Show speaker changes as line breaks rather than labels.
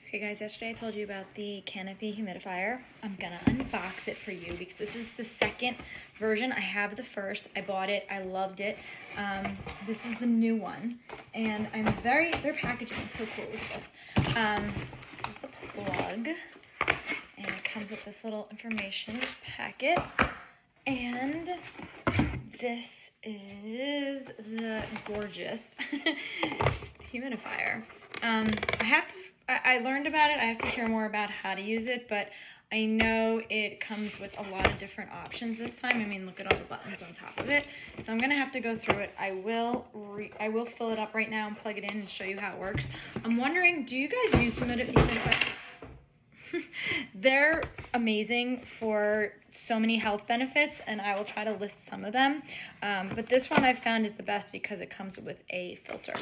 Okay guys, yesterday I told you about the Canopy humidifier. I'm gonna unbox it for you because this is the second version. I have the first, I bought it, I loved it. This is the new one, and their packaging is so cool with this. This is the plug, and it comes with this little information packet, and this is the gorgeous humidifier. I learned about it. I have to hear more about how to use it, but I know it comes with a lot of different options this time. I mean, look at all the buttons on top of it. So I'm gonna have to go through it. I will fill it up right now and plug it in and show you how it works. I'm wondering, do you guys use humidifiers? They're amazing for so many health benefits, and I will try to list some of them. But this one I've found is the best because it comes with a filter.